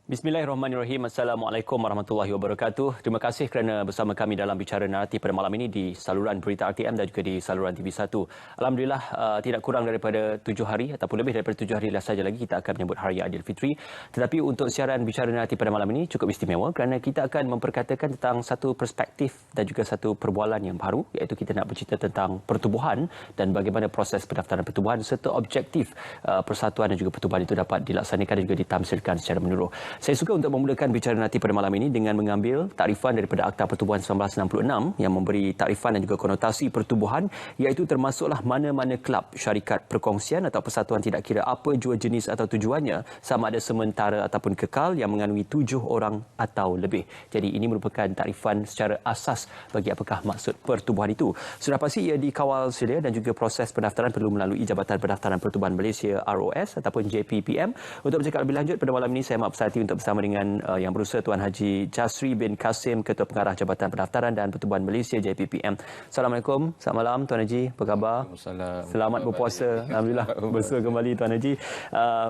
Bismillahirrahmanirrahim. Assalamualaikum warahmatullahi wabarakatuh. Terima kasih kerana bersama kami dalam Bicara Naratif pada malam ini di saluran berita RTM dan juga di saluran TV1. Alhamdulillah, tidak kurang daripada 7 hari ataupun lebih daripada 7 hari saja lagi kita akan menyambut Hari Aidilfitri. Tetapi untuk siaran Bicara Naratif pada malam ini cukup istimewa kerana kita akan memperkatakan tentang satu perspektif dan juga satu perbualan yang baru, iaitu kita nak bercerita tentang pertubuhan dan bagaimana proses pendaftaran pertubuhan serta objektif persatuan dan juga pertubuhan itu dapat dilaksanakan dan juga ditamsilkan secara menyeluruh. Saya suka untuk memulakan bicara nanti pada malam ini dengan mengambil takrifan daripada Akta Pertubuhan 1966 yang memberi takrifan dan juga konotasi pertubuhan, iaitu termasuklah mana-mana kelab, syarikat, perkongsian atau persatuan tidak kira apa jua jenis atau tujuannya, sama ada sementara ataupun kekal yang mengandungi 7 orang atau lebih. Jadi ini merupakan takrifan secara asas bagi apakah maksud pertubuhan itu. Sudah pasti ia dikawal sedia dan juga proses pendaftaran perlu melalui Jabatan Pendaftaran Pertubuhan Malaysia ROS ataupun JPPM. Untuk bercakap lebih lanjut pada malam ini, saya maaf hati untuk bersama dengan Yang Berusaha Tuan Haji Jasri bin Kasim, Ketua Pengarah Jabatan Pendaftaran dan Pertubuhan Malaysia JPPM. Assalamualaikum, selamat malam Tuan Haji, apa khabar? Selamat berpuasa. Alhamdulillah bersua kembali Tuan Haji.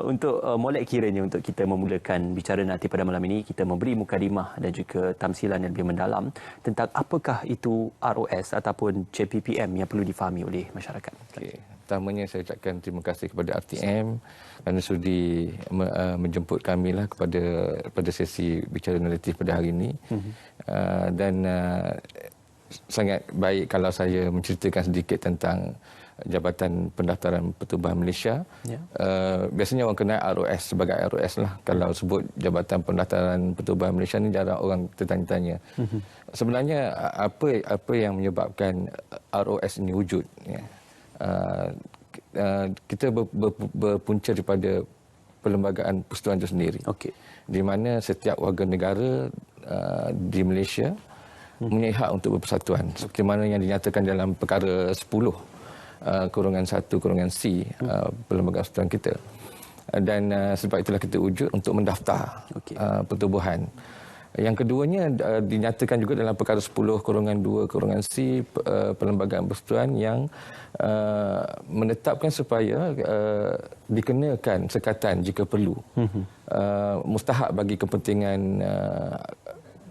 Untuk molek kiranya untuk kita memulakan bicara nanti pada malam ini, kita memberi mukadimah dan juga tamsilan yang lebih mendalam tentang apakah itu ROS ataupun JPPM yang perlu difahami oleh masyarakat. Okay. Pertamanya saya ucapkan terima kasih kepada RTM kerana sudi menjemput kami lah pada sesi bicara naratif pada hari ini. Dan sangat baik kalau saya menceritakan sedikit tentang Jabatan Pendaftaran Pertubuhan Malaysia. Biasanya orang kenal ROS sebagai ROS lah. Kalau sebut Jabatan Pendaftaran Pertubuhan Malaysia ni jarang orang tertanya-tanya. Sebenarnya apa yang menyebabkan ROS ini wujud? Kita berpunca daripada Perlembagaan Persatuan itu sendiri. Di mana setiap warga negara di Malaysia mempunyai hak untuk berpersatuan. Seperti mana yang dinyatakan dalam perkara 10/1/C Perlembagaan Persatuan kita. Dan sebab itulah kita wujud untuk mendaftar pertubuhan. Yang keduanya dinyatakan juga dalam perkara 10/2/C Perlembagaan Persatuan yang menetapkan supaya dikenakan sekatan jika perlu. Mustahak bagi kepentingan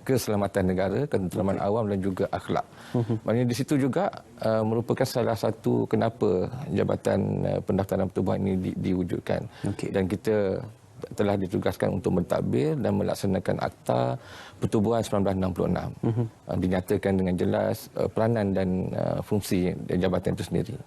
keselamatan negara, ketentraman awam dan juga akhlak. Maknanya di situ juga merupakan salah satu kenapa Jabatan Pendaftaran Pertubuhan ini diwujudkan. Dan kita telah ditugaskan untuk mentadbir dan melaksanakan Akta Pertubuhan 1966. Dinyatakan dengan jelas peranan dan fungsi jabatan itu sendiri.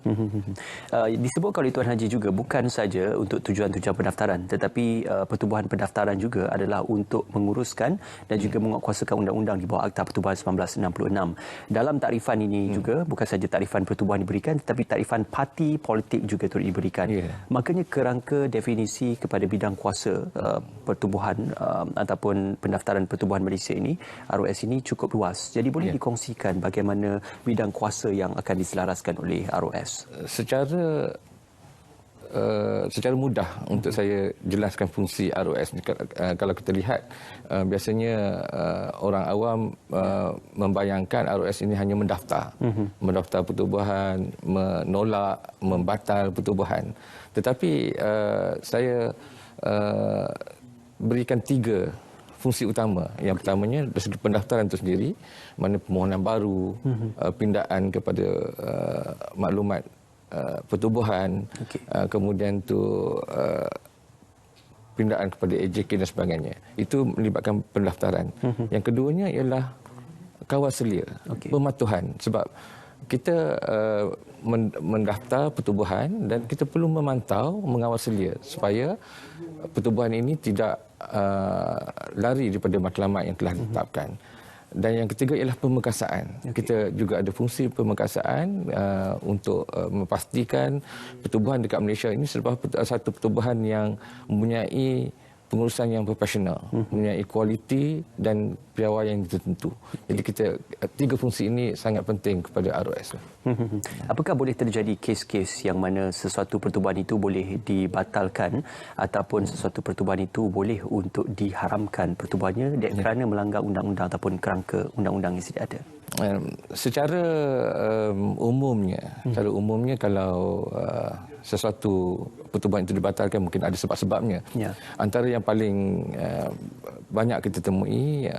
Disebutkan oleh Tuan Haji juga bukan saja untuk tujuan-tujuan pendaftaran, tetapi pertubuhan pendaftaran juga adalah untuk menguruskan dan juga menguatkuasakan undang-undang di bawah Akta Pertubuhan 1966. Dalam takrifan ini juga bukan saja takrifan pertubuhan diberikan, tetapi takrifan parti politik juga turut diberikan. Makanya kerangka definisi kepada bidang kuasa pertubuhan ataupun pendaftaran pertubuhan Malaysia ini, ROS ini cukup luas. Jadi boleh dikongsikan bagaimana bidang kuasa yang akan diselaraskan oleh ROS? Secara mudah untuk saya jelaskan fungsi ROS. Kalau kita lihat, biasanya orang awam membayangkan ROS ini hanya mendaftar. Mendaftar pertubuhan, menolak, membatal pertubuhan. Tetapi saya berikan 3 fungsi utama. Yang pertamanya dari segi pendaftaran itu sendiri, mana permohonan baru, pindaan kepada maklumat pertubuhan, kemudian tu pindaan kepada AJK dan sebagainya. Itu melibatkan pendaftaran. Yang keduanya ialah kawal selia, pematuhan. Sebab kita mendaftar pertubuhan dan kita perlu memantau, mengawal selia supaya pertubuhan ini tidak lari daripada matlamat yang telah ditetapkan. Dan yang ketiga ialah pemekasaan. Kita juga ada fungsi pemekasaan untuk memastikan pertubuhan dekat Malaysia ini sebagai satu pertubuhan yang mempunyai pengurusan yang profesional, mempunyai kualiti dan piawaian tertentu. Jadi kita 3 fungsi ini sangat penting kepada ROS. Apakah boleh terjadi kes-kes yang mana sesuatu pertubuhan itu boleh dibatalkan ataupun sesuatu pertubuhan itu boleh untuk diharamkan pertubuhannya kerana melanggar undang-undang ataupun kerangka undang-undang yang sedia ada? Secara umumnya kalau sesuatu pertubuhan itu dibatalkan mungkin ada sebab-sebabnya. Ya. Antara yang paling banyak kita temui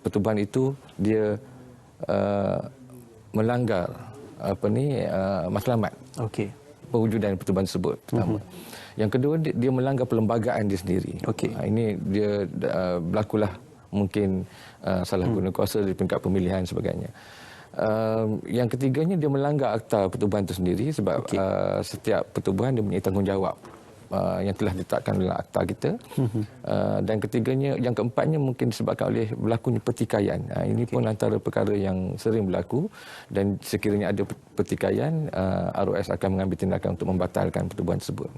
pertubuhan itu dia melanggar matlamat. Okey. Perwujudan pertubuhan tersebut pertama. Yang kedua dia melanggar perlembagaan dia sendiri. Okey. Ini dia berlakulah mungkin salah guna kuasa di peringkat pemilihan sebagainya. Yang ketiganya dia melanggar akta pertubuhan itu sendiri sebab setiap pertubuhan dia mempunyai tanggungjawab yang telah ditetapkan dalam akta kita. Dan ketiganya, yang keempatnya mungkin disebabkan oleh berlakunya pertikaian. Ini pun antara perkara yang sering berlaku dan sekiranya ada pertikaian, ROS akan mengambil tindakan untuk membatalkan pertubuhan tersebut.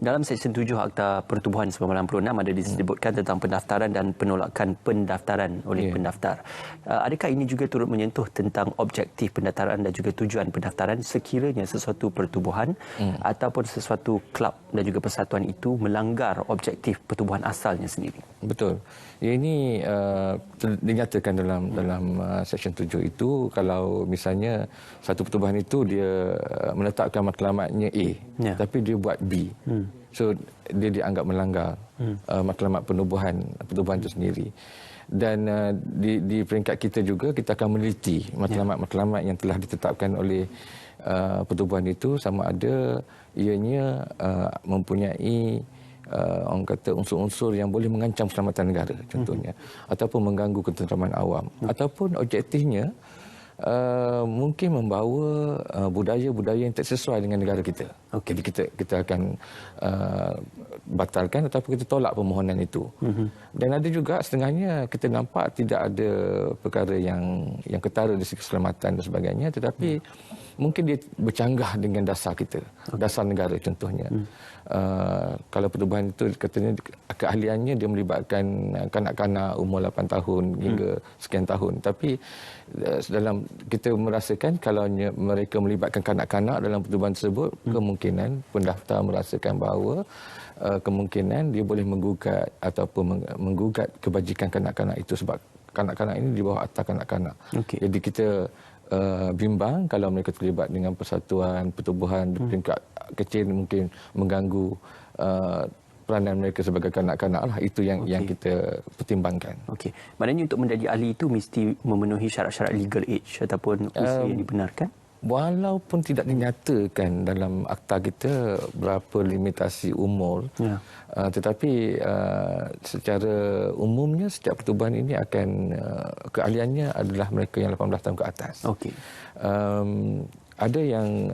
Dalam Seksyen 7 Akta Pertubuhan 1996 ada disebutkan tentang pendaftaran dan penolakan pendaftaran oleh pendaftar. Adakah ini juga turut menyentuh tentang objektif pendaftaran dan juga tujuan pendaftaran sekiranya sesuatu pertubuhan ataupun sesuatu kelab dan juga persatuan itu melanggar objektif pertubuhan asalnya sendiri? Betul. Ini dinyatakan dalam Seksyen 7 itu kalau misalnya satu pertubuhan itu dia meletakkan matlamatnya A, tapi dia buat B. So dia dianggap melanggar matlamat pertubuhan itu sendiri. Dan di peringkat kita juga kita akan meneliti matlamat-matlamat yang telah ditetapkan oleh pertubuhan itu sama ada ianya mempunyai orang kata unsur-unsur yang boleh mengancam keselamatan negara contohnya, ataupun mengganggu ketenteraman awam, ataupun objektifnya mungkin membawa budaya-budaya yang tak sesuai dengan negara kita. Jadi kita akan batalkan ataupun kita tolak permohonan itu. Dan ada juga setengahnya kita nampak tidak ada perkara yang ketara dari segi keselamatan dan sebagainya, tetapi mungkin dia bercanggah dengan dasar kita, dasar negara contohnya. Kalau pertubuhan itu katanya keahliannya dia melibatkan kanak-kanak umur 8 tahun hingga sekian tahun. Tapi dalam kita merasakan kalau mereka melibatkan kanak-kanak dalam pertubuhan tersebut, kemungkinan pendaftar merasakan bahawa kemungkinan dia boleh menggugat ataupun menggugat kebajikan kanak-kanak itu sebab kanak-kanak ini di bawah akta kanak-kanak. Jadi kita bimbang kalau mereka terlibat dengan persatuan pertubuhan di peringkat kecil mungkin mengganggu peranan mereka sebagai kanak-kanak lah. Itu yang kita pertimbangkan. Okey. Maknanya untuk menjadi ahli itu mesti memenuhi syarat-syarat legal age ataupun usia yang dibenarkan? Walaupun tidak dinyatakan dalam akta kita berapa limitasi umur, tetapi secara umumnya setiap pertubuhan ini akan keahliannya adalah mereka yang 18 tahun ke atas. Okey. Ada yang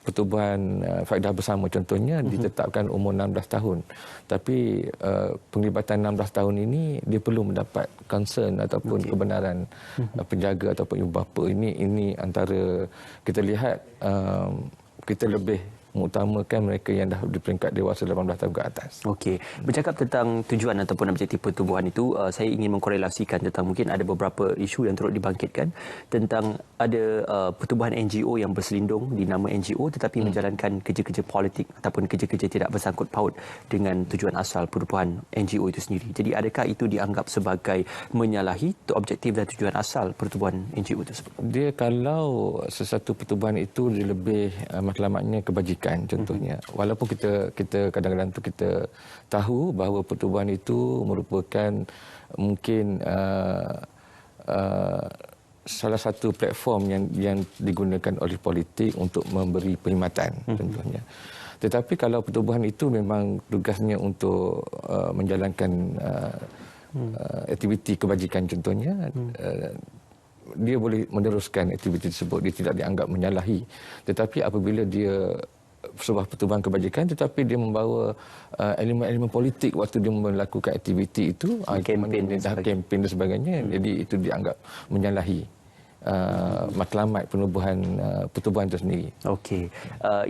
pertubuhan faedah bersama contohnya ditetapkan umur 16 tahun. Tapi penglibatan 16 tahun ini dia perlu mendapat concern ataupun kebenaran penjaga ataupun ibu bapa. Ini antara kita lihat kita lebih mengutamakan mereka yang dah di peringkat dewasa 18 tahun ke atas. Okey. Bercakap tentang tujuan ataupun objektif pertubuhan itu, saya ingin mengkorelasikan tentang mungkin ada beberapa isu yang turut dibangkitkan tentang ada pertubuhan NGO yang berselindung di nama NGO tetapi menjalankan kerja-kerja politik ataupun kerja-kerja tidak bersangkut paut dengan tujuan asal pertubuhan NGO itu sendiri. Jadi adakah itu dianggap sebagai menyalahi objektif dan tujuan asal pertubuhan NGO tersebut? Dia kalau sesuatu pertubuhan itu dia lebih matlamatnya kebajikan contohnya, walaupun kita kadang-kadang tu kita tahu bahawa pertubuhan itu merupakan mungkin salah satu platform yang digunakan oleh politik untuk memberi perkhidmatan contohnya. Tetapi kalau pertubuhan itu memang tugasnya untuk menjalankan aktiviti kebajikan contohnya, dia boleh meneruskan aktiviti tersebut, dia tidak dianggap menyalahi. Tetapi apabila dia sebuah pertubuhan kebajikan tetapi dia membawa elemen-elemen politik waktu dia melakukan aktiviti itu, kempen dan sebagainya, jadi itu dianggap menyalahi matlamat pertubuhan itu sendiri. Okey.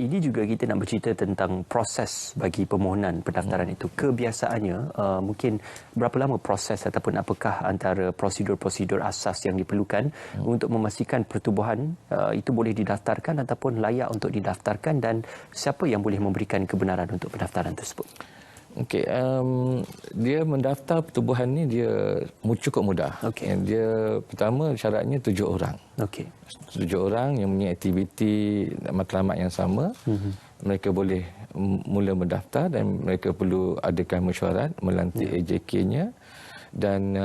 Ini juga kita nak bercerita tentang proses bagi permohonan pendaftaran itu. Kebiasaannya, mungkin berapa lama proses ataupun apakah antara prosedur-prosedur asas yang diperlukan untuk memastikan pertubuhan itu boleh didaftarkan ataupun layak untuk didaftarkan, dan siapa yang boleh memberikan kebenaran untuk pendaftaran tersebut? Okey, dia mendaftar pertubuhan ni dia cukup mudah. Okey. Dia pertama syaratnya 7 orang. Okey. 7 orang yang mempunyai aktiviti matlamat yang sama. Mereka boleh mula mendaftar dan mereka perlu adakan mesyuarat, melantik AJK-nya dan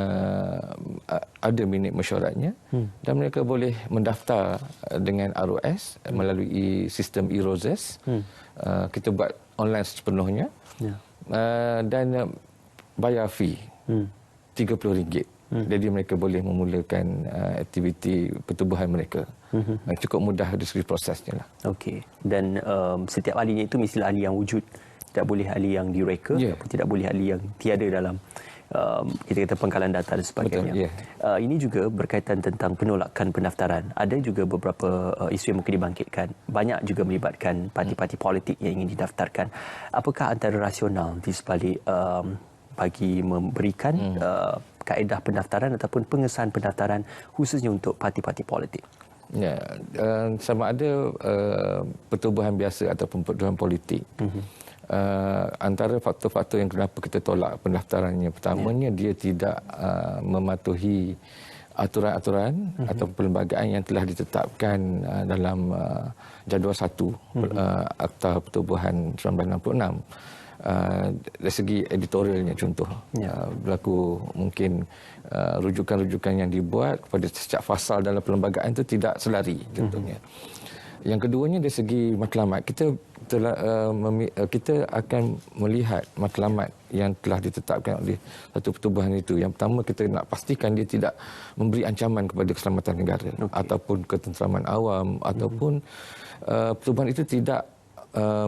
ada minit mesyuaratnya, dan mereka boleh mendaftar dengan ROS melalui sistem e-Roses. Kita buat online sepenuhnya. Dan bayar fee RM30. Jadi mereka boleh memulakan aktiviti pertubuhan mereka. Cukup mudah dari segi prosesnya lah. Okey. Dan setiap ahlinya itu mestilah ahli yang wujud. Tidak boleh ahli yang direka, ataupun tidak boleh ahli yang tiada dalam kita kata pengkalan data dan sebagainya. Betul, ini juga berkaitan tentang penolakan pendaftaran. Ada juga beberapa isu yang mungkin dibangkitkan. Banyak juga melibatkan parti-parti politik yang ingin didaftarkan. Apakah antara rasional di sebalik bagi memberikan kaedah pendaftaran ataupun pengesahan pendaftaran khususnya untuk parti-parti politik? Ya, sama ada pertubuhan biasa ataupun pertubuhan politik. Antara faktor-faktor yang kenapa kita tolak pendaftarannya, pertamanya dia tidak mematuhi aturan-aturan atau perlembagaan yang telah ditetapkan dalam jadual 1 Akta Pertubuhan 1966. Dari segi editorialnya contoh, berlaku mungkin rujukan-rujukan yang dibuat kepada setiap fasal dalam perlembagaan itu tidak selari contohnya. Yang keduanya dari segi matlamat, kita akan melihat matlamat yang telah ditetapkan oleh satu pertubuhan itu. Yang pertama, kita nak pastikan dia tidak memberi ancaman kepada keselamatan negara ataupun ketenteraman awam, ataupun pertubuhan itu tidak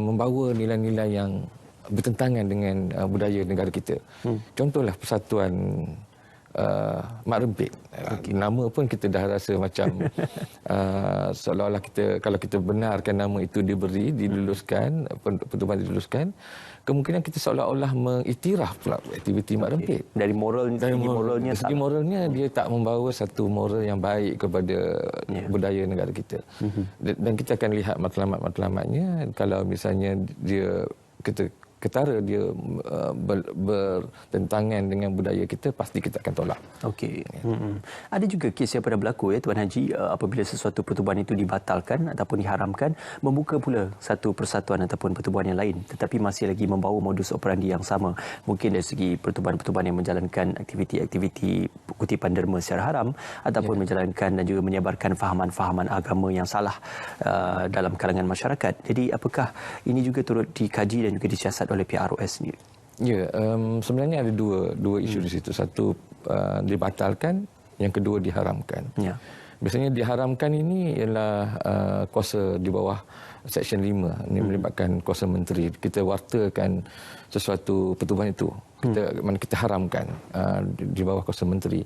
membawa nilai-nilai yang bertentangan dengan budaya negara kita. Contohlah Persatuan Mak Rempit. Nama pun kita dah rasa macam seolah-olah kalau kita benarkan nama itu diluluskan, pertubuhan diluluskan, kemungkinan kita seolah-olah mengiktiraf pula aktiviti Mak Rempit. Dari segi moralnya dia tak membawa satu moral yang baik kepada budaya negara kita. Dan kita akan lihat matlamat-matlamatnya. Kalau misalnya dia ketara dia bertentangan dengan budaya kita, pasti kita akan tolak. Okey. Ada juga kes yang pernah berlaku Tuan Haji, apabila sesuatu pertubuhan itu dibatalkan ataupun diharamkan, membuka pula satu persatuan ataupun pertubuhan yang lain tetapi masih lagi membawa modus operandi yang sama. Mungkin dari segi pertubuhan-pertubuhan yang menjalankan aktiviti-aktiviti kutipan derma secara haram ataupun menjalankan dan juga menyebarkan fahaman-fahaman agama yang salah dalam kalangan masyarakat. Jadi apakah ini juga turut dikaji dan juga disiasat oleh pihak ROS sendiri? Ya, sebenarnya ada dua isu di situ. Satu dibatalkan, yang kedua diharamkan. Biasanya diharamkan ini ialah kuasa di bawah Seksyen 5. Ini melibatkan kuasa menteri. Kita wartakan sesuatu pertubuhan itu. Kita haramkan di bawah kuasa menteri.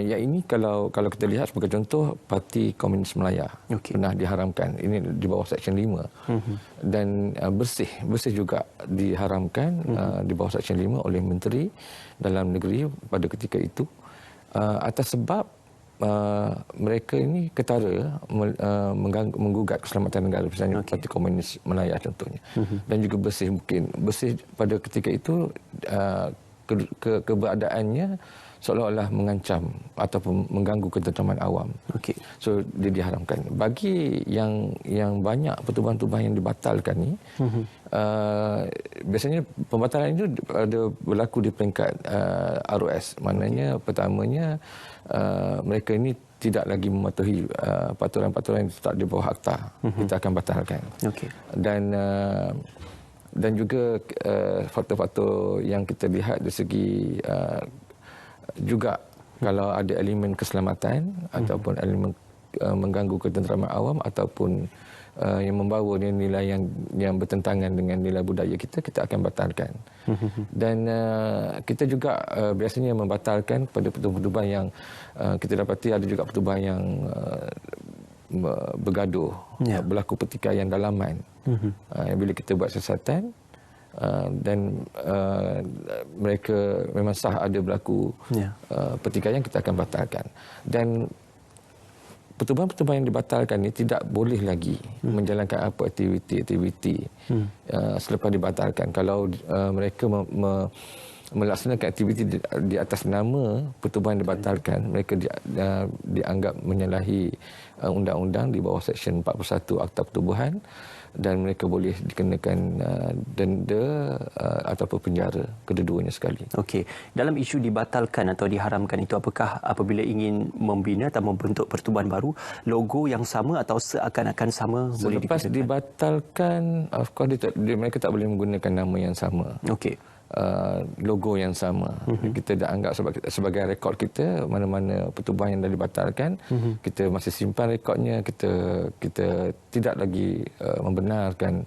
Yang ini kalau kita lihat sebagai contoh, Parti Komunis Melaya pernah diharamkan. Ini di bawah Seksyen 5. Dan bersih juga diharamkan di bawah Seksyen 5 oleh Menteri Dalam Negeri pada ketika itu, atas sebab mereka ini ketara menggugat keselamatan negara, misalnya Parti Komunis Melaya contohnya. Dan juga bersih pada ketika itu keberadaannya seolah-olah mengancam ataupun mengganggu ketenteraman awam. So dia diharamkan. Bagi yang banyak pertubuhan-pertubuhan yang dibatalkan ni, biasanya pembatalan itu ada berlaku di peringkat ROS. Maknanya pertamanya mereka ini tidak lagi mematuhi peraturan-peraturan yang ditetap di bawah akta. Kita akan batalkan. Dan juga faktor-faktor yang kita lihat dari segi juga kalau ada elemen keselamatan ataupun elemen mengganggu ketenteraman awam ataupun yang membawa nilai yang bertentangan dengan nilai budaya kita, kita akan batalkan. Dan kita juga biasanya membatalkan pada pertubuhan yang kita dapati ada juga pertubuhan yang bergaduh, berlaku pertikaian dalaman. Bila kita buat siasatan dan mereka memang sah ada berlaku pertikaian, kita akan batalkan. Dan pertubuhan-pertubuhan yang dibatalkan ini tidak boleh lagi menjalankan apa aktiviti selepas dibatalkan. Kalau mereka melaksanakan aktiviti di atas nama pertubuhan yang dibatalkan, mereka dianggap menyalahi undang-undang di bawah Seksyen 41 Akta Pertubuhan, dan mereka boleh dikenakan denda ataupun penjara, kedua-duanya sekali. Okey, dalam isu dibatalkan atau diharamkan itu, apakah apabila ingin membina atau membentuk pertubuhan baru, logo yang sama atau seakan-akan sama boleh digunakan? Selepas dibatalkan, of course mereka tak boleh menggunakan nama yang sama. Okey. Logo yang sama. Kita dah anggap sebagai rekod kita, mana-mana pertubuhan yang dah dibatalkan, kita masih simpan rekodnya, kita tidak lagi membenarkan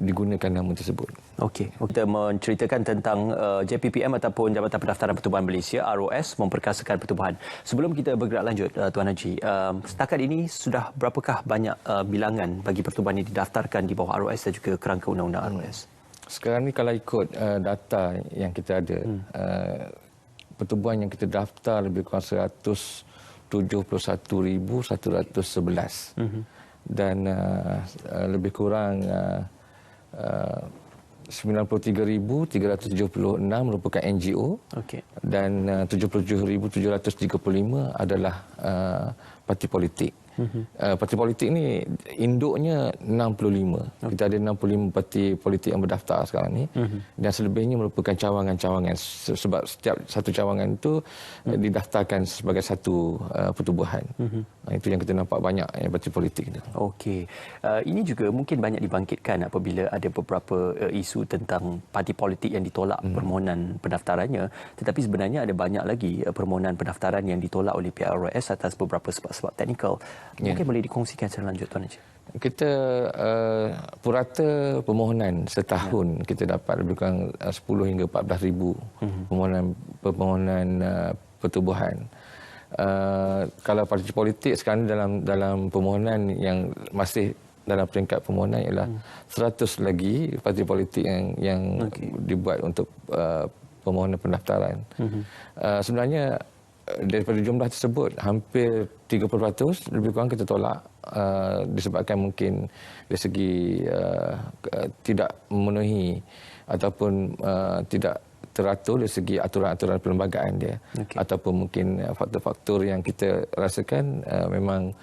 digunakan nama tersebut. Okey, kita menceritakan tentang JPPM ataupun Jabatan Pendaftaran Pertubuhan Malaysia, ROS, memperkasakan pertubuhan. Sebelum kita bergerak lanjut, Tuan Haji, setakat ini sudah berapakah banyak bilangan bagi pertubuhan yang didaftarkan di bawah ROS dan juga kerangka undang-undang ROS? Sekarang ni kalau ikut data yang kita ada, pertubuhan yang kita daftar lebih kurang 171,111 dan lebih kurang 93,376 merupakan NGO, dan 77,735 adalah parti politik. Parti politik ni induknya 65. Kita ada 65 parti politik yang berdaftar sekarang ni, dan selebihnya merupakan cawangan-cawangan, sebab setiap satu cawangan itu didaftarkan sebagai satu pertubuhan. Itu yang kita nampak banyak parti politik itu. Okey. Ini juga mungkin banyak dibangkitkan apabila ada beberapa isu tentang parti politik yang ditolak permohonan pendaftarannya, tetapi sebenarnya ada banyak lagi permohonan pendaftaran yang ditolak oleh pihak ROS atas beberapa sebab-sebab teknikal. Mungkin boleh dikongsikan secara lanjut, Tuan Haji. Kita purata permohonan setahun kita dapat lebih kurang 10 hingga 14,000 permohonan pertubuhan. Kalau parti politik sekarang dalam permohonan yang masih dalam peringkat permohonan ialah 100 lagi parti politik yang dibuat untuk permohonan pendaftaran. Sebenarnya daripada jumlah tersebut hampir 30% lebih kurang kita tolak disebabkan mungkin dari segi tidak memenuhi ataupun tidak teratur dari segi aturan-aturan perlembagaan dia, ataupun mungkin faktor-faktor yang kita rasakan memang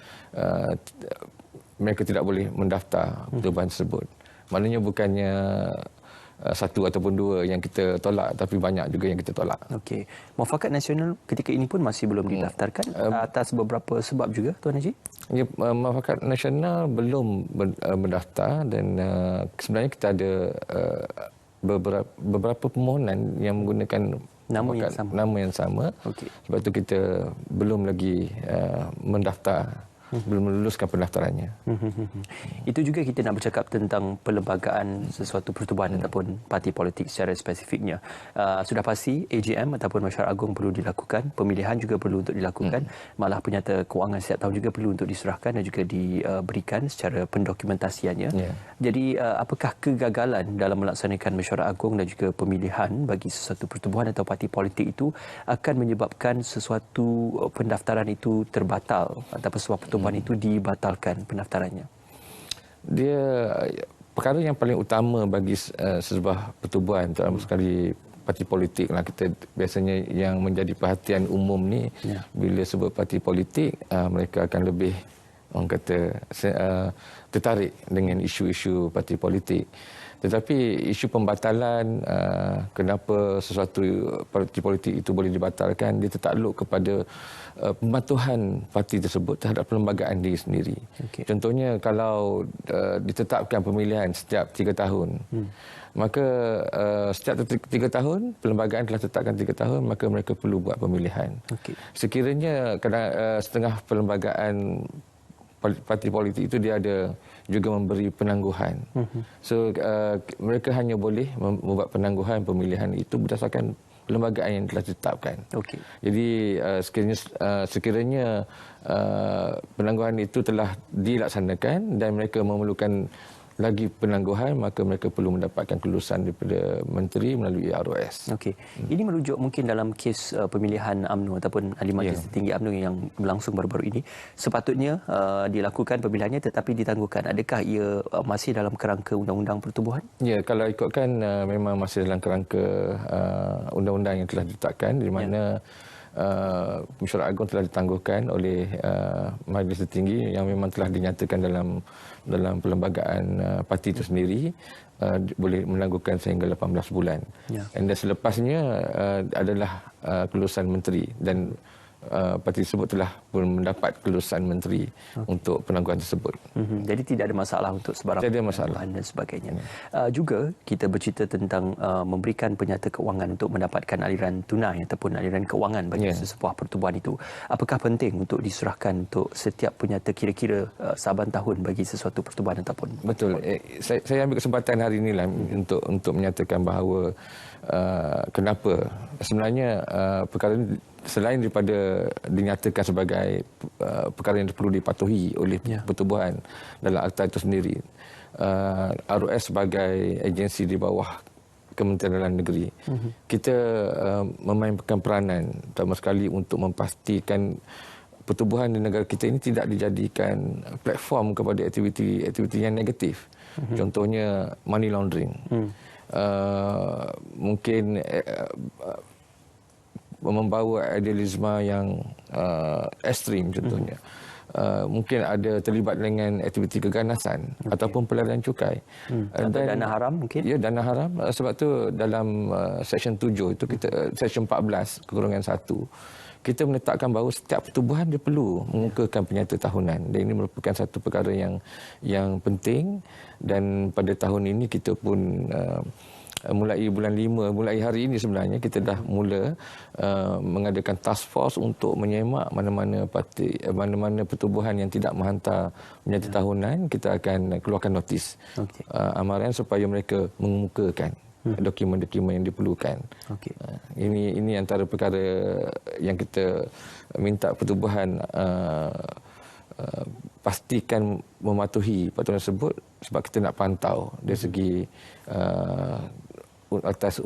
mereka tidak boleh mendaftar pertubuhan tersebut. Maknanya bukannya satu ataupun dua yang kita tolak, tapi banyak juga yang kita tolak. Okey. Muafakat nasional ketika ini pun masih belum didaftarkan atas beberapa sebab juga, Tuan Haji? Ya, Muafakat nasional belum mendaftar, dan sebenarnya kita ada beberapa permohonan yang menggunakan nama yang sama. Sebab itu kita belum lagi mendaftar, belum meluluskan pendaftarannya. Itu juga kita nak bercakap tentang perlembagaan sesuatu pertubuhan ataupun parti politik secara spesifiknya. Sudah pasti AGM ataupun Mesyuarat Agung perlu dilakukan, pemilihan juga perlu untuk dilakukan, malah penyata kewangan setiap tahun juga perlu untuk diserahkan dan juga diberikan secara pendokumentasiannya. Jadi apakah kegagalan dalam melaksanakan Mesyuarat Agung dan juga pemilihan bagi sesuatu pertubuhan atau parti politik itu akan menyebabkan sesuatu pendaftaran itu terbatal ataupun sebuah pertubuhan itu dibatalkan pendaftarannya? Perkara yang paling utama bagi sebuah pertubuhan, terutama sekali parti politik lah, kita biasanya yang menjadi perhatian umum ni, bila sebut parti politik, mereka akan lebih, orang kata, tertarik dengan isu-isu parti politik. Tetapi isu pembatalan, kenapa sesuatu parti politik itu boleh dibatalkan, dia tertakluk kepada pematuhan parti tersebut terhadap perlembagaan diri sendiri. Contohnya, kalau ditetapkan pemilihan setiap 3 tahun, maka setiap 3 tahun, perlembagaan telah tetapkan 3 tahun, maka mereka perlu buat pemilihan. Sekiranya setengah perlembagaan parti politik itu dia ada juga memberi penangguhan. So mereka hanya boleh membuat penangguhan pemilihan itu berdasarkan perlembagaan yang telah ditetapkan. Okey. Jadi sekiranya penangguhan itu telah dilaksanakan dan mereka memerlukan lagi penangguhan, maka mereka perlu mendapatkan kelulusan daripada menteri melalui ROS. Okey. Ini merujuk mungkin dalam kes pemilihan UMNO ataupun Ahli Majlis Tertinggi UMNO yang berlangsung baru-baru ini. Sepatutnya dilakukan pemilihannya tetapi ditangguhkan. Adakah ia masih dalam kerangka Undang-Undang Pertubuhan? Ya, kalau ikutkan memang masih dalam kerangka undang-undang yang telah ditetapkan di mana Mesyuarat Agung telah ditangguhkan oleh Majlis Tertinggi yang memang telah dinyatakan dalam perlembagaan parti itu sendiri boleh menangguhkan sehingga 18 bulan. Dan selepasnya adalah kelulusan menteri dan parti tersebut telah pun mendapat kelulusan menteri untuk penangguhan tersebut. Jadi tidak ada masalah untuk sebarang penangguhan dan sebagainya. Juga kita bercerita tentang memberikan penyata keuangan untuk mendapatkan aliran tunai ataupun aliran keuangan bagi sesebuah pertubuhan itu. Apakah penting untuk diserahkan untuk setiap penyata kira-kira saban tahun bagi sesuatu pertubuhan ataupun? Betul. Saya ambil kesempatan hari inilah untuk menyatakan bahawa kenapa sebenarnya perkara ini selain daripada dinyatakan sebagai perkara yang perlu dipatuhi oleh pertubuhan dalam akta itu sendiri, ROS sebagai agensi di bawah Kementerian Dalam Negeri, kita memainkan peranan terutama sekali untuk memastikan pertubuhan di negara kita ini tidak dijadikan platform kepada aktiviti yang negatif. Contohnya money laundering. Mungkin membawa idealisme yang ekstrim contohnya. Mungkin ada terlibat dengan aktiviti keganasan ataupun pelarian cukai. Dan dana haram mungkin? Ya, dana haram. Sebab tu dalam Seksyen 7 itu Seksyen 14 kurungan 1 kita menetapkan bahawa setiap pertubuhan dia perlu mengukuhkan penyata tahunan. Dan ini merupakan satu perkara yang penting dan pada tahun ini kita pun mulai bulan 5, mulai hari ini sebenarnya kita dah mula mengadakan task force untuk menyemak mana-mana pertubuhan yang tidak menghantar penyata tahunan. Kita akan keluarkan notis amaran supaya mereka mengemukakan dokumen-dokumen yang diperlukan. Ini antara perkara yang kita minta pertubuhan pastikan mematuhi peraturan tersebut sebab kita nak pantau dari segi atas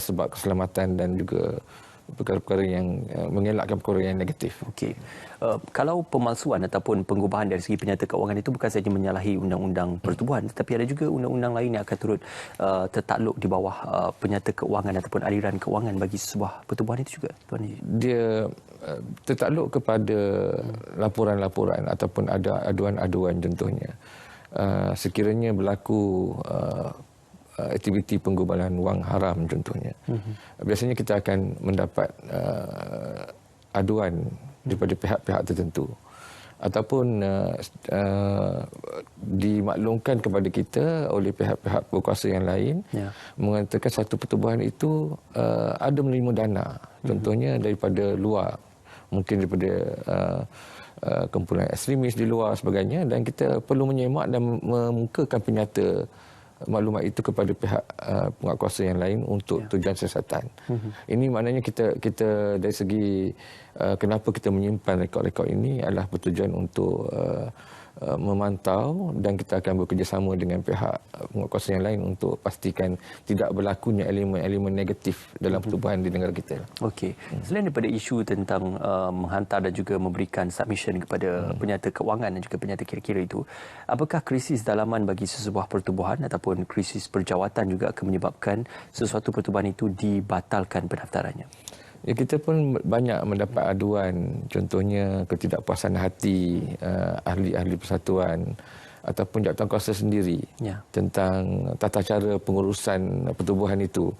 sebab keselamatan dan juga perkara-perkara yang mengelakkan perkara yang negatif. Okey. Kalau pemalsuan ataupun pengubahan dari segi penyata keuangan itu bukan sahaja menyalahi undang-undang pertubuhan tetapi ada juga undang-undang lain yang akan turut tertakluk di bawah penyata keuangan ataupun aliran keuangan bagi sebuah pertubuhan itu juga, Tuan Haji. Dia tertakluk kepada laporan-laporan ataupun ada aduan-aduan contohnya. Sekiranya berlaku aktiviti penggubalan wang haram contohnya. Biasanya kita akan mendapat aduan daripada pihak-pihak tertentu ataupun dimaklumkan kepada kita oleh pihak-pihak berkuasa yang lain mengatakan satu pertubuhan itu ada menerima dana contohnya daripada luar, mungkin daripada kumpulan ekstremis di luar sebagainya, dan kita perlu menyemak dan memukakan penyata maklumat itu kepada pihak penguatkuasa yang lain untuk tujuan siasatan. Ini maknanya kita dari segi kenapa kita menyimpan rekod-rekod ini adalah bertujuan untuk memantau dan kita akan bekerjasama dengan pihak penguatkuasa yang lain untuk pastikan tidak berlakunya elemen-elemen negatif dalam pertubuhan di negara kita. Okey. Selain daripada isu tentang menghantar dan juga memberikan submission kepada penyata keuangan dan juga penyata kira-kira itu, apakah krisis dalaman bagi sesebuah pertubuhan ataupun krisis perjawatan juga akan menyebabkan sesuatu pertubuhan itu dibatalkan pendaftarannya? Ya, kita pun banyak mendapat aduan, contohnya ketidakpuasan hati ahli-ahli persatuan ataupun jawatankuasa sendiri tentang tata cara pengurusan pertubuhan itu.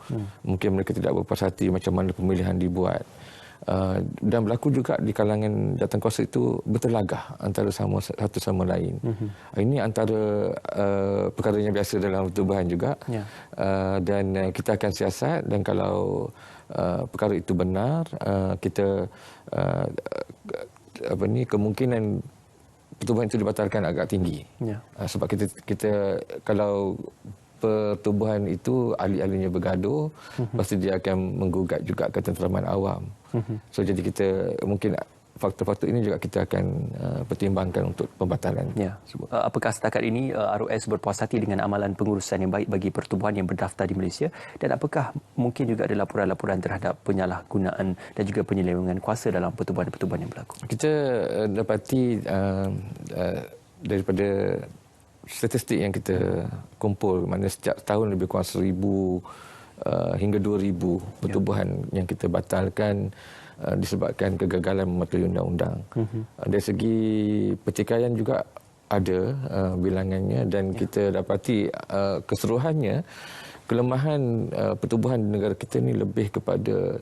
Mungkin mereka tidak berpuas hati macam mana pemilihan dibuat. Dan berlaku juga di kalangan jawatankuasa itu bertelagah antara satu sama lain. Ini antara perkara yang biasa dalam pertubuhan juga. Dan kita akan siasat, dan kalau perkara itu benar, kita kemungkinan pertubuhan itu dibatalkan agak tinggi. Ya. Sebab kita kalau pertubuhan itu ahli-ahlinya bergaduh, pasti dia akan menggugat juga ketenteraman awam. So jadi kita mungkin faktor-faktor ini juga kita akan pertimbangkan untuk pembatalan. Ya. Apakah setakat ini ROS berpuas hati dengan amalan pengurusan yang baik bagi pertubuhan yang berdaftar di Malaysia, dan apakah mungkin juga ada laporan-laporan terhadap penyalahgunaan dan juga penyelewengan kuasa dalam pertubuhan-pertubuhan yang berlaku? Kita dapati daripada statistik yang kita kumpul, mana setiap tahun lebih kurang 1,000 hingga 2,000 pertubuhan yang kita batalkan disebabkan kegagalan mematuhi undang-undang. Dari segi pertikaian juga ada bilangannya, dan kita dapati keseluruhannya kelemahan pertubuhan di negara kita ini lebih kepada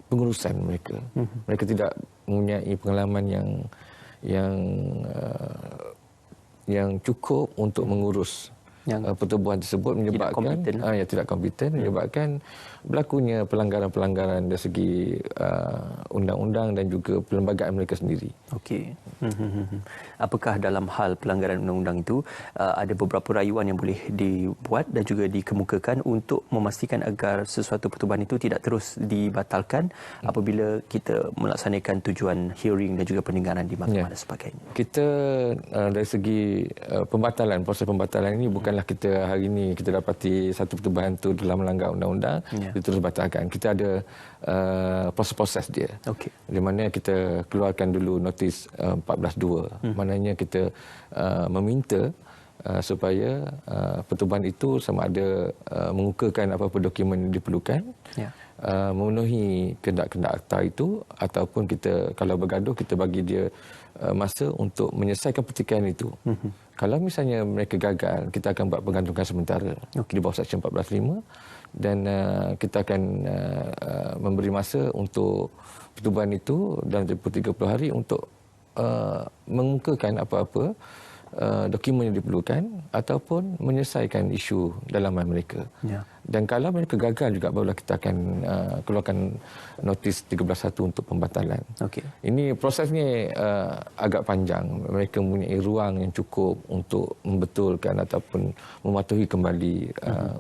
pengurusan mereka. Mereka tidak mempunyai pengalaman yang cukup untuk mengurus pertubuhan tersebut, menyebabkan tidak kompeten, menyebabkan berlakunya pelanggaran-pelanggaran dari segi undang-undang dan juga perlembagaan mereka sendiri. Okey. Apakah dalam hal pelanggaran undang-undang itu ada beberapa rayuan yang boleh dibuat dan juga dikemukakan untuk memastikan agar sesuatu pertubuhan itu tidak terus dibatalkan apabila kita melaksanakan tujuan hearing dan juga pendengaran di mahkamah dan sebagainya? Kita dari segi pembatalan, proses pembatalan ini bukanlah kita hari ini kita dapati satu pertubuhan itu telah melanggar undang-undang, dia terus batalkan. Kita ada proses-proses dia. Okey. Di mana kita keluarkan dulu notis 14.2. Maknanya kita meminta supaya pertubuhan itu sama ada mengukakan apa-apa dokumen yang diperlukan, memenuhi kehendak-kehendak akta itu, ataupun kita kalau bergaduh kita bagi dia masa untuk menyelesaikan pertikaian itu. Kalau misalnya mereka gagal, kita akan buat penggantungan sementara di bawah Seksyen 14.5, dan kita akan memberi masa untuk pertubuhan itu dalam tempoh 30 hari untuk mengemukakan apa-apa dokumen yang diperlukan ataupun menyelesaikan isu dalaman mereka. Dan kalau mereka gagal juga, barulah kita akan keluarkan notis 13.1 untuk pembatalan. Ini prosesnya agak panjang. Mereka mempunyai ruang yang cukup untuk membetulkan ataupun mematuhi kembali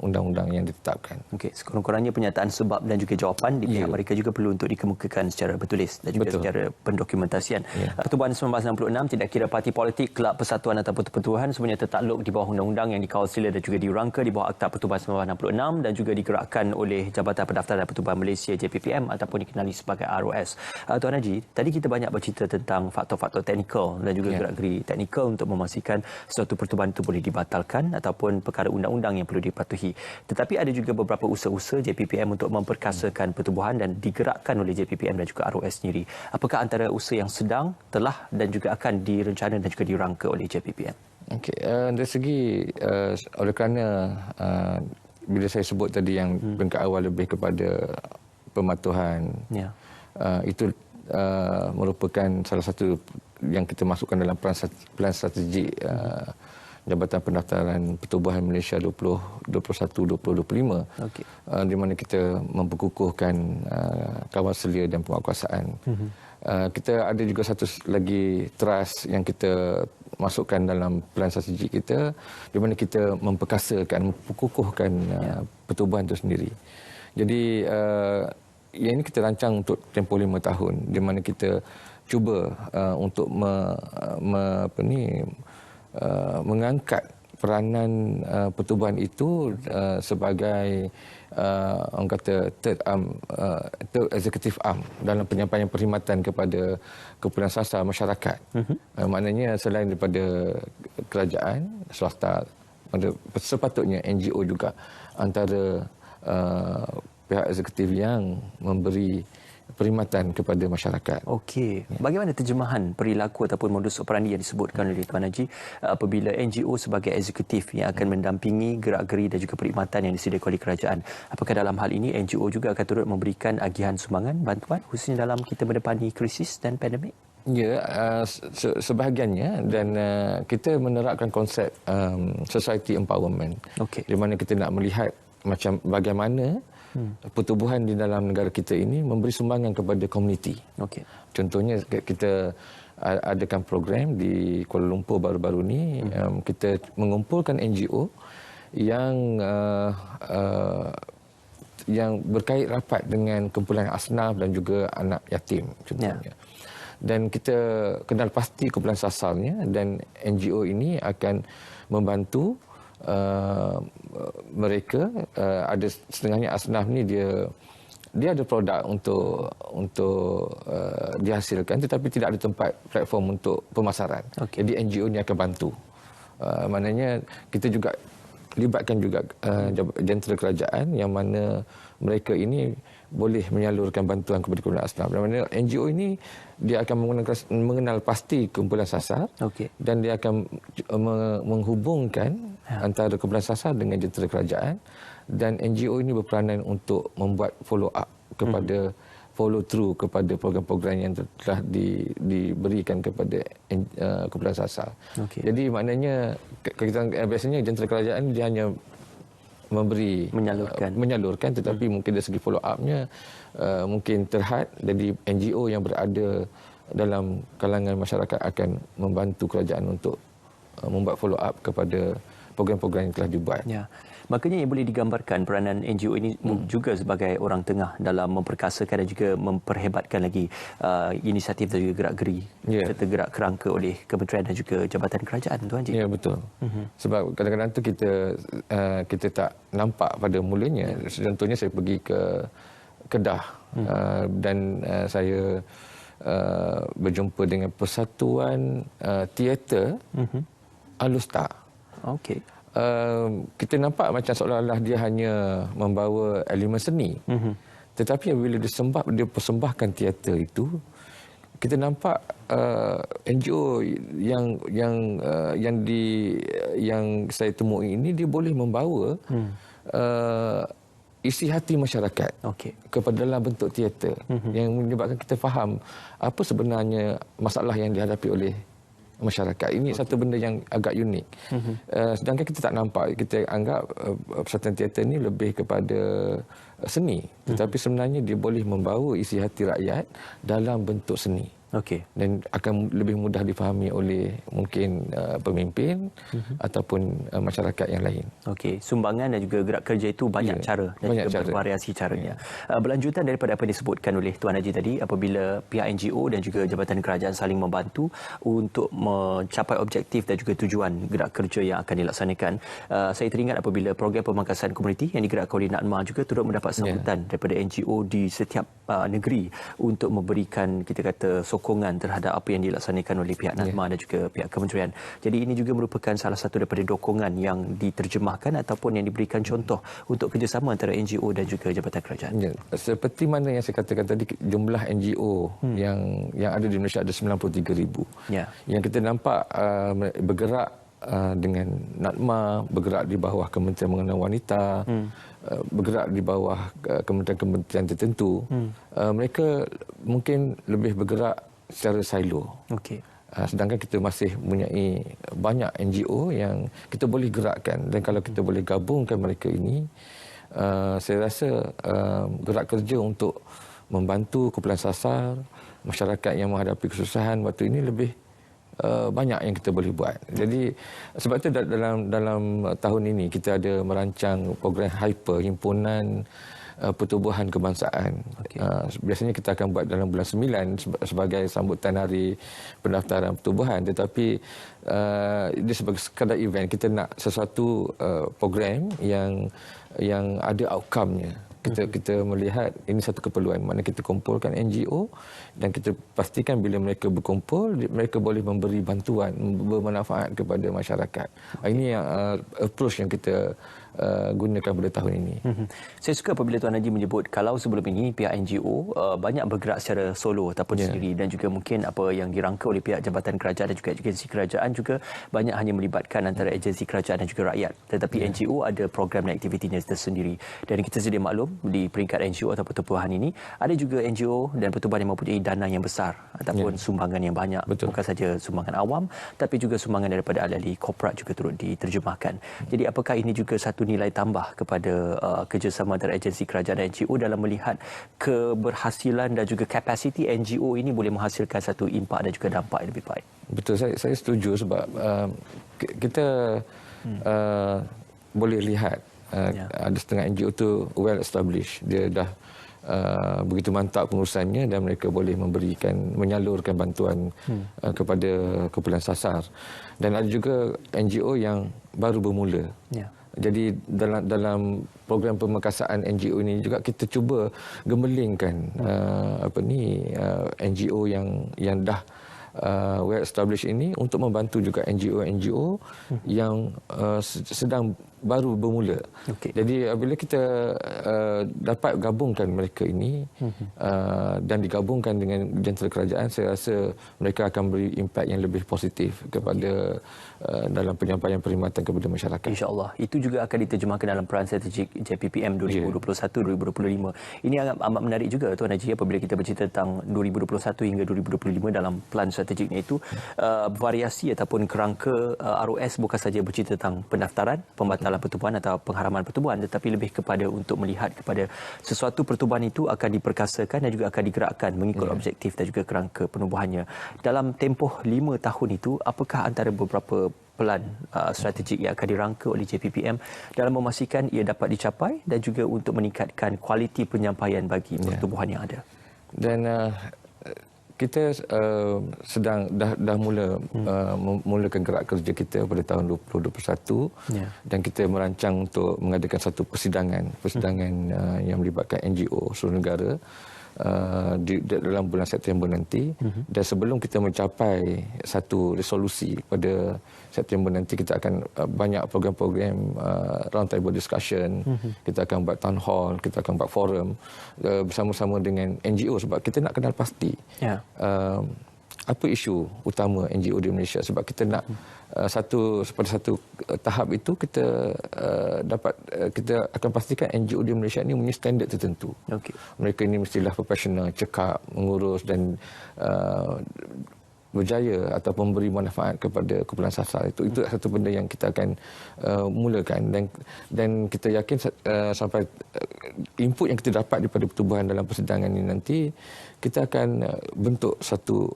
undang-undang yang ditetapkan. Sekurang-kurangnya penyataan sebab dan juga jawapan di pihak mereka juga perlu untuk dikemukakan secara bertulis dan juga secara pendokumentasian. Pertubuhan 1966 tidak kira parti politik, kelab persatuan ataupun pertubuhan, semuanya tertakluk di bawah undang-undang yang dikawal sila dan juga dirangka di bawah Akta Pertubuhan 1966 dan juga digerakkan oleh Jabatan Pendaftaran Pertubuhan Malaysia JPPM ataupun dikenali sebagai ROS. Tuan Haji, tadi kita banyak bercerita tentang faktor-faktor teknikal dan juga gerak-geri teknikal untuk memastikan suatu pertubuhan itu boleh dibatalkan ataupun perkara undang-undang yang perlu dipatuhi. Tetapi ada juga beberapa usaha-usaha JPPM untuk memperkasakan pertubuhan dan digerakkan oleh JPPM dan juga ROS sendiri. Apakah antara usaha yang sedang, telah dan juga akan direncana dan juga dirangka oleh JPPM? Dari segi oleh kerana bila saya sebut tadi yang peringkat awal lebih kepada pematuhan, itu merupakan salah satu yang kita masukkan dalam plan strategik Jabatan Pendaftaran Pertubuhan Malaysia 2021-2025, di mana kita memperkukuhkan kawal selia dan penguatkuasaan. Kita ada juga satu lagi trust yang kita masukkan dalam plan strategik kita, di mana kita memperkasakan, memperkukuhkan pertubuhan itu sendiri. Jadi yang ini kita rancang untuk tempoh 5 tahun, di mana kita cuba untuk mengangkat peranan pertubuhan itu sebagai orang kata third executive arm dalam penyampaian perkhidmatan kepada keperluan sasar masyarakat. Maknanya selain daripada kerajaan, swasta, sepatutnya NGO juga antara pihak eksekutif yang memberi perkhidmatan kepada masyarakat. Bagaimana terjemahan perilaku ataupun modus operandi yang disebutkan oleh Tuan Haji apabila NGO sebagai eksekutif yang akan mendampingi gerak-geri dan juga perkhidmatan yang disediakan oleh kerajaan? Apakah dalam hal ini NGO juga akan turut memberikan agihan sumbangan bantuan khususnya dalam kita mendepani krisis dan pandemik? Ya, sebahagiannya, dan kita menerapkan konsep society empowerment, di mana kita nak melihat macam bagaimana pertubuhan di dalam negara kita ini memberi sumbangan kepada komuniti. Contohnya kita adakan program di Kuala Lumpur baru-baru ni. Kita mengumpulkan NGO yang berkait rapat dengan kumpulan asnaf dan juga anak yatim contohnya. Dan kita kenal pasti kumpulan sasalnya, dan NGO ini akan membantu mereka. Ada setengahnya asnaf ni dia ada produk untuk dihasilkan, tetapi tidak ada tempat platform untuk pemasaran. Jadi NGO ni akan bantu. Maknanya kita juga libatkan juga jentera kerajaan, yang mana mereka ini boleh menyalurkan bantuan kepada kumpulan asnaf. Dan mana NGO ini dia akan mengenal pasti kumpulan sasar, dan dia akan menghubungkan antara kumpulan sasar dengan jentera kerajaan, dan NGO ini berperanan untuk membuat follow up kepada follow through kepada program-program yang telah diberikan kepada kumpulan sasar. Jadi maknanya biasanya jentera kerajaan dia hanya menyalurkan, tetapi mungkin dari segi follow up-nya mungkin terhad. Jadi NGO yang berada dalam kalangan masyarakat akan membantu kerajaan untuk membuat follow up kepada program-program yang telah dibuat. Makanya yang boleh digambarkan peranan NGO ini juga sebagai orang tengah dalam memperkasakan dan juga memperhebatkan lagi inisiatif dan juga gerak-geri serta gerak kerangka oleh kementerian dan juga jabatan kerajaan, Tuan Haji. Ya, betul. Sebab kadang-kadang tu kita tak nampak pada mulanya. Contohnya saya pergi ke Kedah dan saya berjumpa dengan Persatuan Teater Alustar. Kita nampak macam seolah-olah dia hanya membawa elemen seni. Tetapi bila dia persembahkan teater itu, kita nampak NGO yang saya temui ini, dia boleh membawa isi hati masyarakat kepada dalam bentuk teater, yang menyebabkan kita faham apa sebenarnya masalah yang dihadapi oleh masyarakat. Ini satu benda yang agak unik. Sedangkan kita tak nampak, kita anggap persatuan teater ini lebih kepada seni, tetapi sebenarnya dia boleh membawa isi hati rakyat dalam bentuk seni. Dan akan lebih mudah difahami oleh mungkin pemimpin ataupun masyarakat yang lain. Sumbangan dan juga gerak kerja itu banyak cara dan banyak juga bervariasi caranya. Berlanjutan daripada apa yang disebutkan oleh Tuan Haji tadi, apabila pihak NGO dan juga jabatan kerajaan saling membantu untuk mencapai objektif dan juga tujuan gerak kerja yang akan dilaksanakan, saya teringat apabila program pemangkasan komuniti yang digerakkan oleh NADMA juga turut mendapat sambutan daripada NGO di setiap negeri untuk memberikan, kita kata, sokongan terhadap apa yang dilaksanakan oleh pihak NADMA dan juga pihak kementerian. Jadi ini juga merupakan salah satu daripada dokongan yang diterjemahkan ataupun yang diberikan contoh untuk kerjasama antara NGO dan juga jabatan kerajaan. Seperti mana yang saya katakan tadi, jumlah NGO yang ada di Malaysia ada 93,000. Yang kita nampak bergerak dengan NADMA, bergerak di bawah Kementerian Pengandaran Wanita, bergerak di bawah kementerian-kementerian tertentu. Mereka mungkin lebih bergerak secara silo. Sedangkan kita masih mempunyai banyak NGO yang kita boleh gerakkan, dan kalau kita boleh gabungkan mereka ini, saya rasa gerak kerja untuk membantu kumpulan sasar, masyarakat yang menghadapi kesusahan waktu ini lebih banyak yang kita boleh buat. Jadi sebab itu dalam tahun ini kita ada merancang program Hyper, Himpunan Pertubuhan Kebangsaan. Biasanya kita akan buat dalam bulan 9 sebagai sambutan hari pendaftaran pertubuhan, tetapi dia sebagai sekadar event. Kita nak sesuatu program yang ada outcome-nya. Kita melihat ini satu keperluan, mana kita kumpulkan NGO dan kita pastikan bila mereka berkumpul, mereka boleh memberi bantuan bermanfaat kepada masyarakat. Ini yang approach yang kita gunakan pada tahun ini. Saya suka apabila Tuan Haji menyebut kalau sebelum ini pihak NGO banyak bergerak secara solo ataupun sendiri, dan juga mungkin apa yang dirangka oleh pihak jabatan kerajaan dan juga agensi kerajaan juga banyak hanya melibatkan antara agensi kerajaan dan juga rakyat. Tetapi NGO ada program dan aktivitinya tersendiri. Dan kita sedia maklum di peringkat NGO atau pertubuhan ini ada juga NGO dan pertubuhan yang mempunyai dana yang besar ataupun sumbangan yang banyak. Bukan saja sumbangan awam, tapi juga sumbangan daripada ahli-ahli korporat juga turut diterjemahkan. Jadi apakah ini juga satu satu nilai tambah kepada kerjasama antara agensi kerajaan dan NGO dalam melihat keberhasilan dan juga kapasiti NGO ini boleh menghasilkan satu impak dan juga dampak yang lebih baik? Betul, saya setuju sebab kita boleh lihat ada setengah NGO tu well established, dia dah begitu mantap pengurusannya dan mereka boleh menyalurkan bantuan kepada kumpulan sasar, dan ada juga NGO yang baru bermula. Jadi dalam program pemekasaan NGO ini juga kita cuba gemelingkan NGO yang dah well established ini untuk membantu juga NGO yang sedang baru bermula. Jadi apabila kita dapat gabungkan mereka ini dan digabungkan dengan jentera kerajaan, saya rasa mereka akan beri impak yang lebih positif kepada dalam penyampaian perkhidmatan kepada masyarakat. InsyaAllah. Itu juga akan diterjemahkan dalam peran strategik JPPM 2021-2025. Ini amat menarik juga Tuan Haji apabila kita bercerita tentang 2021 hingga 2025 dalam pelan strategiknya itu. Variasi ataupun kerangka ROS bukan saja bercerita tentang pendaftaran, pembatalan pertubuhan atau pengharaman pertubuhan, tetapi lebih kepada untuk melihat kepada sesuatu pertubuhan itu akan diperkasakan dan juga akan digerakkan mengikut objektif dan juga kerangka penubuhannya. Dalam tempoh 5 tahun itu, apakah antara beberapa pelan strategik yang akan dirangka oleh JPPM dalam memastikan ia dapat dicapai dan juga untuk meningkatkan kualiti penyampaian bagi pertubuhan yang ada? Dan kita sedang dah mulakan gerak kerja kita pada tahun 2021 dan kita merancang untuk mengadakan satu persidangan yang melibatkan NGO seluruh negara dalam bulan September nanti. Dan sebelum kita mencapai satu resolusi pada September nanti, kita akan banyak program-program round table discussion, kita akan buat town hall, kita akan buat forum bersama-sama dengan NGO sebab kita nak kenal pasti apa isu utama NGO di Malaysia, sebab kita nak pada satu tahap itu kita kita akan pastikan NGO di Malaysia ini mempunyai standard tertentu. Mereka ini mestilah profesional, cekap, mengurus dan berjaya atau memberi manfaat kepada kumpulan sasar. Itu satu benda yang kita akan mulakan, dan kita yakin sampai input yang kita dapat daripada pertubuhan dalam persidangan ini nanti, kita akan bentuk satu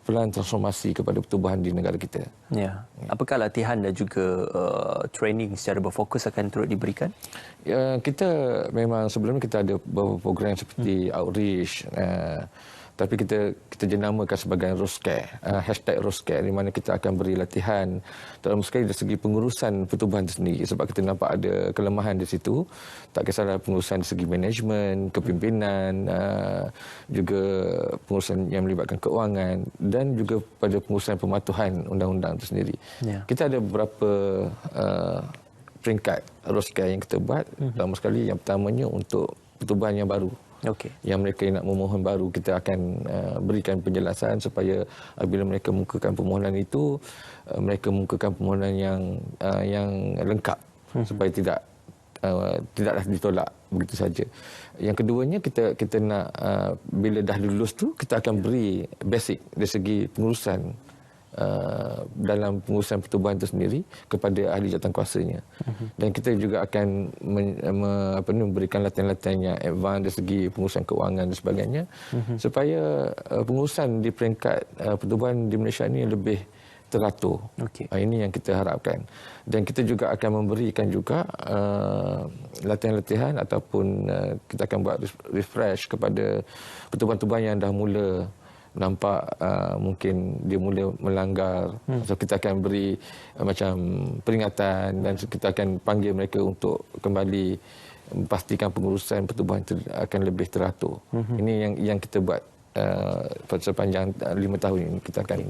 pelan transformasi kepada pertubuhan di negara kita. Apakah latihan dan juga training secara berfokus akan turut diberikan? Kita memang sebelum kita ada beberapa program seperti outreach, tapi kita jenamakan sebagai Roscare, hashtag Roscare, di mana kita akan beri latihan dalam sekali dari segi pengurusan pertubuhan itu sendiri, sebab kita nampak ada kelemahan di situ, tak kisahlah pengurusan dari segi manajemen, kepimpinan, juga pengurusan yang melibatkan keuangan dan juga pada pengurusan pematuhan undang-undang itu sendiri. Kita ada beberapa peringkat Roscare yang kita buat. Pertama sekali, yang pertamanya untuk pertubuhan yang baru. Yang mereka nak memohon baru, kita akan berikan penjelasan supaya apabila mereka mengukakan permohonan itu, mereka mengukakan permohonan yang lengkap, supaya tidaklah ditolak begitu saja. Yang keduanya, kita nak bila dah lulus tu, kita akan beri basic dari segi pengurusan dalam pengurusan pertubuhan itu sendiri kepada ahli jawatankuasanya. Dan kita juga akan memberikan latihan-latihan yang advance dari segi pengurusan keuangan dan sebagainya, supaya pengurusan di peringkat pertubuhan di Malaysia ini lebih teratur. Ini yang kita harapkan. Dan kita juga akan memberikan juga latihan-latihan ataupun kita akan buat refresh kepada pertubuhan-pertubuhan yang dah mula nampak mungkin dia mula melanggar. So kita akan beri macam peringatan dan kita akan panggil mereka untuk kembali pastikan pengurusan pertubuhan itu akan lebih teratur. Ini yang kita buat sepanjang 5 tahun ini. Kita akan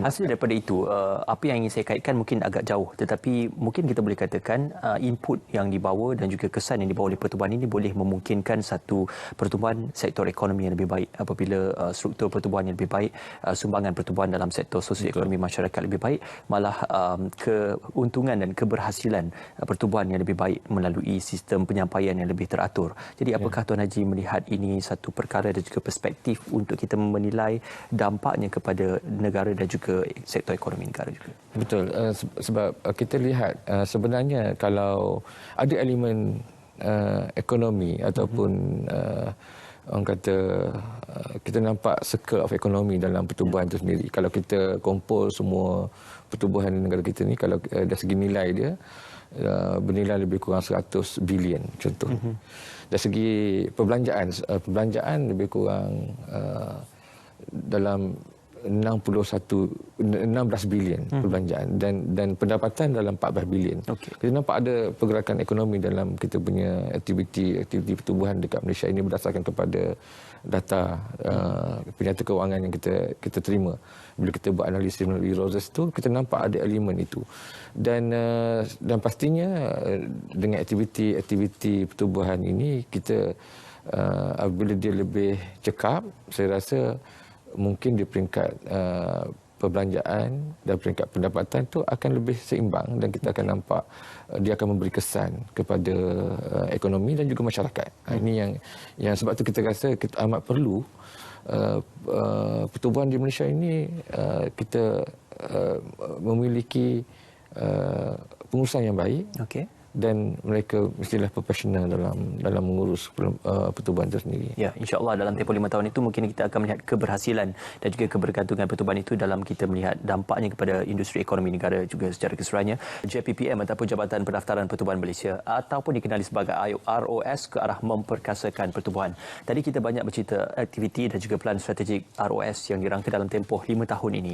hasil daripada itu, apa yang ingin saya kaitkan mungkin agak jauh, tetapi mungkin kita boleh katakan input yang dibawa dan juga kesan yang dibawa oleh pertubuhan ini boleh memungkinkan satu pertumbuhan sektor ekonomi yang lebih baik. Apabila struktur pertubuhan yang lebih baik, sumbangan pertubuhan dalam sektor sosioekonomi masyarakat lebih baik, malah keuntungan dan keberhasilan pertubuhan yang lebih baik melalui sistem penyampaian yang lebih teratur. Jadi apakah Tuan Haji melihat ini satu perkara dan juga perspektif untuk untuk kita menilai dampaknya kepada negara dan juga sektor ekonomi negara juga. Betul, sebab kita lihat sebenarnya kalau ada elemen ekonomi ataupun orang kata kita nampak circle of ekonomi dalam pertumbuhan itu sendiri. Kalau kita kumpul semua pertumbuhan negara kita ni, kalau dari segi nilai dia bernilai lebih kurang 100 bilion contoh. Dari segi perbelanjaan lebih kurang dalam 16 bilion perbelanjaan dan pendapatan dalam 14 bilion. Kita nampak ada pergerakan ekonomi dalam kita punya aktiviti pertumbuhan dekat Malaysia ini berdasarkan kepada data penyata kewangan yang kita terima. Bila kita buat analisis melalui Roses tu, kita nampak ada elemen itu. Dan pastinya dengan aktiviti pertumbuhan ini kita apabila dia lebih cekap, saya rasa mungkin di peringkat perbelanjaan dan peringkat pendapatan tu akan lebih seimbang dan kita akan nampak dia akan memberi kesan kepada ekonomi dan juga masyarakat. Ini yang sebab tu kita rasa kita amat perlu pertumbuhan di Malaysia ini kita memiliki pengurusan yang baik. Dan mereka mestilah profesional dalam mengurus pertumbuhan itu sendiri. Ya, insya-Allah dalam tempoh 5 tahun itu mungkin kita akan melihat keberhasilan dan juga kebergantungan pertumbuhan itu dalam kita melihat dampaknya kepada industri ekonomi negara juga secara keseluruhannya. JPPM ataupun Jabatan Pendaftaran Pertubuhan Malaysia ataupun dikenali sebagai ROS ke arah memperkasakan pertumbuhan. Tadi kita banyak bercerita aktiviti dan juga pelan strategik ROS yang dirangka dalam tempoh 5 tahun ini.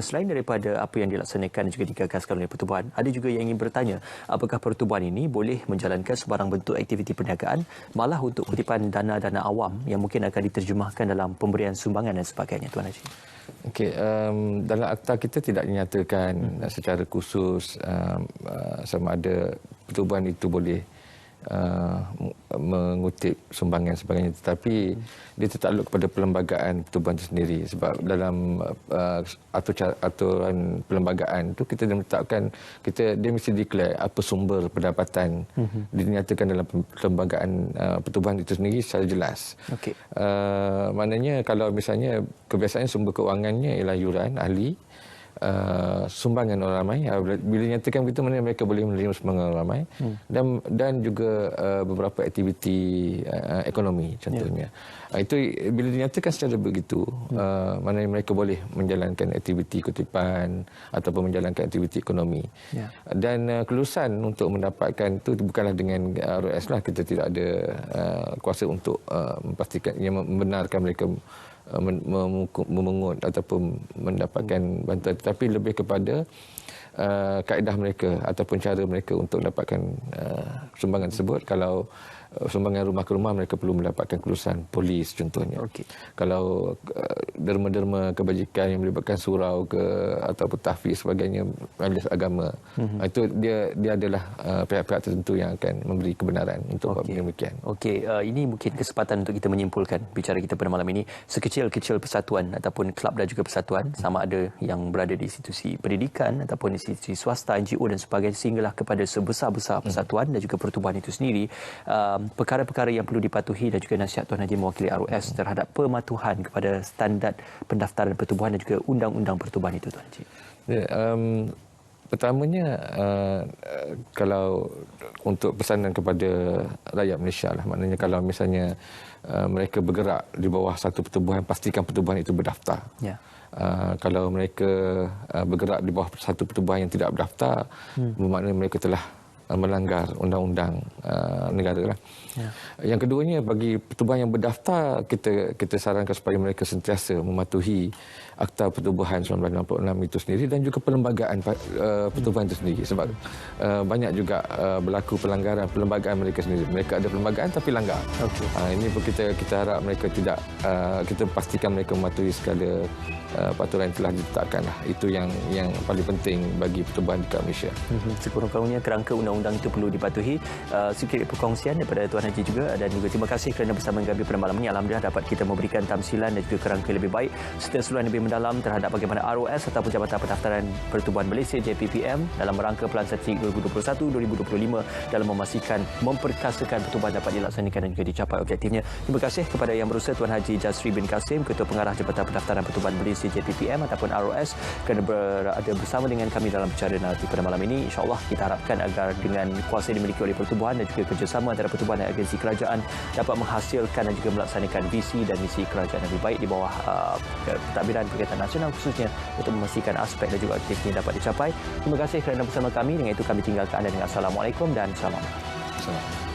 Selain daripada apa yang dilaksanakan dan juga digagaskan oleh pertubuhan, ada juga yang ingin bertanya, apakah pertubuhan ini boleh menjalankan sebarang bentuk aktiviti perniagaan malah untuk kutipan dana-dana awam yang mungkin akan diterjemahkan dalam pemberian sumbangan dan sebagainya, Tuan Haji? Okey, dalam akta kita tidak dinyatakan secara khusus sama ada pertubuhan itu boleh mengutip sumbangan sebagainya, tetapi dia tertakluk kepada perlembagaan pertubuhan itu sendiri sebab dalam aturan perlembagaan itu kita meletakkan dia mesti declare apa sumber pendapatan dinyatakan dalam perlembagaan pertubuhan itu sendiri secara jelas. Maknanya kalau misalnya kebiasaannya sumber keuangannya ialah yuran ahli, sumbangan orang ramai, bila nyatakan begitu maknanya mereka boleh menerima sumbangan orang ramai dan juga beberapa aktiviti ekonomi contohnya. Itu bila dinyatakan secara begitu maknanya mereka boleh menjalankan aktiviti kutipan ataupun menjalankan aktiviti ekonomi. Dan kelulusan untuk mendapatkan itu bukanlah dengan ROS lah, kita tidak ada kuasa untuk memastikan yang membenarkan mereka memungut ataupun mendapatkan bantuan, tetapi lebih kepada kaedah mereka ataupun cara mereka untuk mendapatkan sumbangan tersebut. Kalau sumbangan rumah ke rumah, mereka perlu mendapatkan kelulusan polis contohnya. Kalau derma-derma kebajikan yang melibatkan surau ataupun tahfiz sebagainya, majlis agama, itu dia adalah pihak-pihak tertentu yang akan memberi kebenaran untuk demikian. Ini mungkin kesempatan untuk kita menyimpulkan bicara kita pada malam ini. Sekecil-kecil persatuan ataupun kelab dan juga persatuan, sama ada yang berada di institusi pendidikan ataupun institusi swasta, NGO dan sebagainya, sehinggalah kepada sebesar-besar persatuan dan juga pertubuhan itu sendiri, perkara-perkara yang perlu dipatuhi dan juga nasihat Tuan Haji mewakili ROS terhadap pematuhan kepada standard pendaftaran pertubuhan dan juga undang-undang pertubuhan itu, Tuan Haji. Pertamanya, kalau untuk pesanan kepada rakyat Malaysia lah, maknanya kalau misalnya mereka bergerak di bawah satu pertubuhan, pastikan pertubuhan itu berdaftar. Kalau mereka bergerak di bawah satu pertubuhan yang tidak berdaftar, bermakna mereka telah melanggar undang-undang negara lah. Yang keduanya, bagi pertubuhan yang berdaftar, kita sarankan supaya mereka sentiasa mematuhi Akta Pertubuhan 1966 itu sendiri dan juga perlembagaan pertubuhan itu sendiri, sebab banyak juga berlaku pelanggaran perlembagaan mereka sendiri. Mereka ada perlembagaan tapi langgar. Ini pun kita harap mereka tidak, kita pastikan mereka mematuhi segala peraturan yang telah ditetapkan lah. Itu yang paling penting bagi pertubuhan dekat Malaysia. Sekurang-kurangnya kerangka undang-undang itu perlu dipatuhi. Sikit perkongsian daripada Tuan Haji juga, dan juga terima kasih kerana bersama kami pada malam ini. Alhamdulillah dapat kita memberikan tamsilan dan juga kerangka lebih baik serta seluruhan lebih mendalam terhadap bagaimana ROS ataupun Jabatan Pendaftaran Pertubuhan Malaysia JPPM dalam rangka Pelan Strategik 2021-2025 dalam memastikan memperkasakan pertubuhan dapat dilaksanakan dan juga dicapai objektifnya. Terima kasih kepada Yang Berusaha Tuan Haji Jasri bin Kasim, Ketua Pengarah Jabatan Pendaftaran Pertubuhan Malaysia JPPM ataupun ROS, kerana berada bersama dengan kami dalam bicara naratif pada malam ini. InsyaAllah kita harapkan agar dengan kuasa yang dimiliki oleh pertubuhan dan juga kerjasama antara pertubuhan dan agensi kerajaan dapat menghasilkan dan juga melaksanakan visi dan misi kerajaan yang lebih baik di bawah pentadbiran Perkhidmatan Nasional khususnya untuk memastikan aspek dan juga aktif ini dapat dicapai. Terima kasih kerana bersama kami. Dengan itu kami tinggalkan anda dengan Assalamualaikum dan selamat malam. Assalamualaikum.